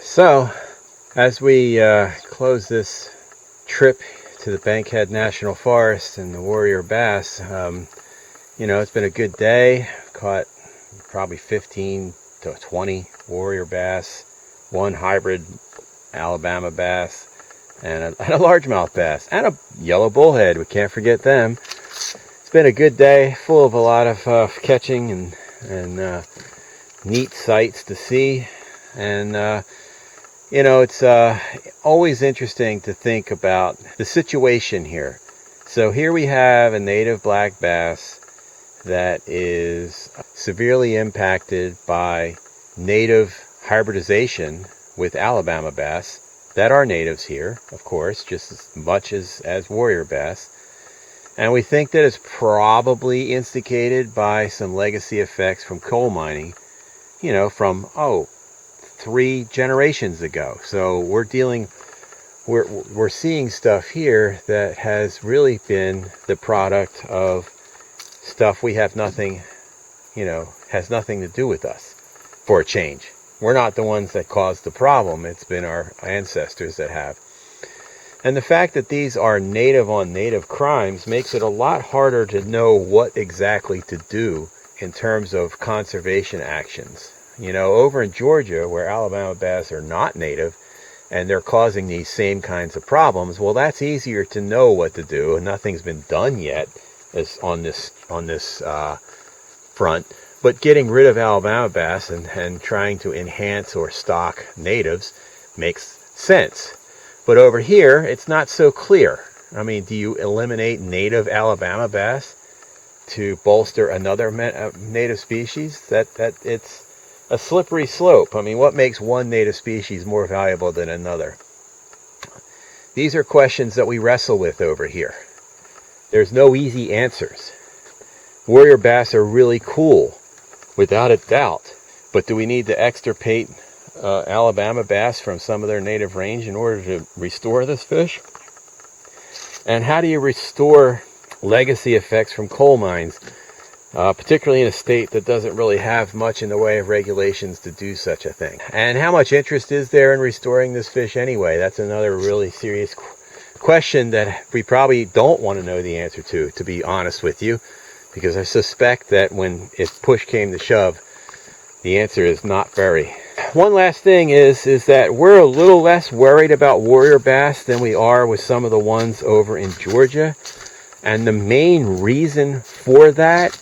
So, as we close this trip to the Bankhead National Forest and the warrior bass, it's been a good day. Caught probably 15 to 20 warrior bass, one hybrid Alabama bass, and a largemouth bass, and a yellow bullhead. We can't forget them. It's been a good day, full of a lot of catching and neat sights to see. And it's always interesting to think about the situation here. So here we have a native black bass that is severely impacted by native hybridization with Alabama bass that are natives here, of course, just as much as warrior bass. And we think that it's probably instigated by some legacy effects from coal mining, from 3 generations ago. So we're seeing stuff here that has really been the product of stuff we have nothing, has nothing to do with us, for a change. We're not the ones that caused the problem. It's been our ancestors that have. And the fact that these are native on native crimes makes it a lot harder to know what exactly to do in terms of conservation actions. Over in Georgia, where Alabama bass are not native and they're causing these same kinds of problems, well, that's easier to know what to do, and nothing's been done yet on this front. But getting rid of Alabama bass and trying to enhance or stock natives makes sense. But over here, it's not so clear. I mean, do you eliminate native Alabama bass to bolster another native species? That it's a slippery slope. I mean, what makes one native species more valuable than another? These are questions that we wrestle with over here. There's no easy answers. Warrior bass are really cool, without a doubt. But do we need to extirpate Alabama bass from some of their native range in order to restore this fish? And how do you restore legacy effects from coal mines, particularly in a state that doesn't really have much in the way of regulations to do such a thing? And how much interest is there in restoring this fish anyway? That's another really serious question that we probably don't want to know the answer to be honest with you, because I suspect that if push came to shove, the answer is not very. One last thing is that we're a little less worried about warrior bass than we are with some of the ones over in Georgia. And the main reason for that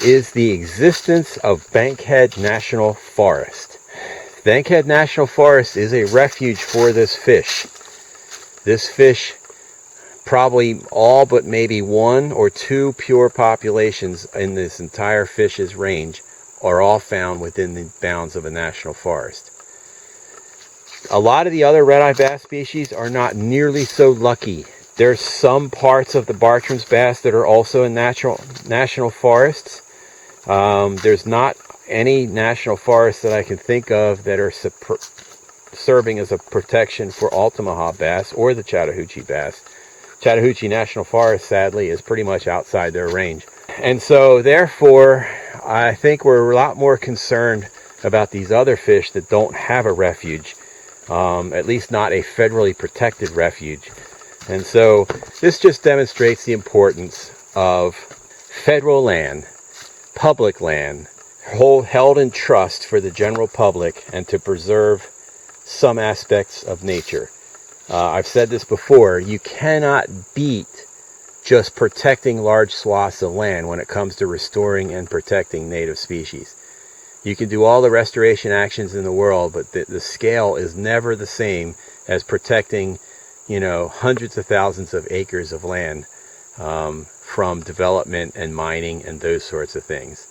is the existence of Bankhead National Forest. Bankhead National Forest is a refuge for this fish. This fish, probably all but maybe 1 or 2 pure populations in this entire fish's range, are all found within the bounds of a national forest. A lot of the other red-eye bass species are not nearly so lucky. There's some parts of the Bartram's bass that are also in national forests. There's not any national forests that I can think of that are serving as a protection for Altamaha bass or the Chattahoochee bass. Chattahoochee National Forest, sadly, is pretty much outside their range. And so, therefore, I think we're a lot more concerned about these other fish that don't have a refuge, at least not a federally protected refuge. And so this just demonstrates the importance of federal land, public land, held in trust for the general public, and to preserve some aspects of nature. I've said this before, you cannot beat just protecting large swaths of land when it comes to restoring and protecting native species. You can do all the restoration actions in the world, but the scale is never the same as protecting, hundreds of thousands of acres of land from development and mining and those sorts of things.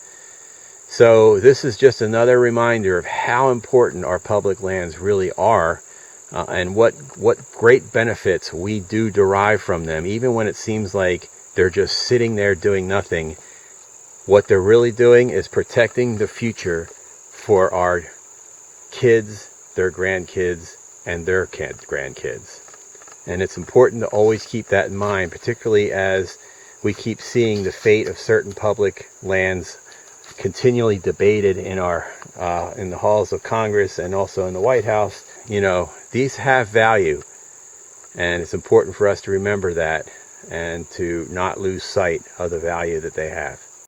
So this is just another reminder of how important our public lands really are, and what great benefits we do derive from them, even when it seems like they're just sitting there doing nothing. What they're really doing is protecting the future for our kids, their grandkids, and their grandkids. And it's important to always keep that in mind, particularly as we keep seeing the fate of certain public lands continually debated in the halls of Congress and also in the White House. you know, these have value, and it's important for us to remember that and to not lose sight of the value that they have.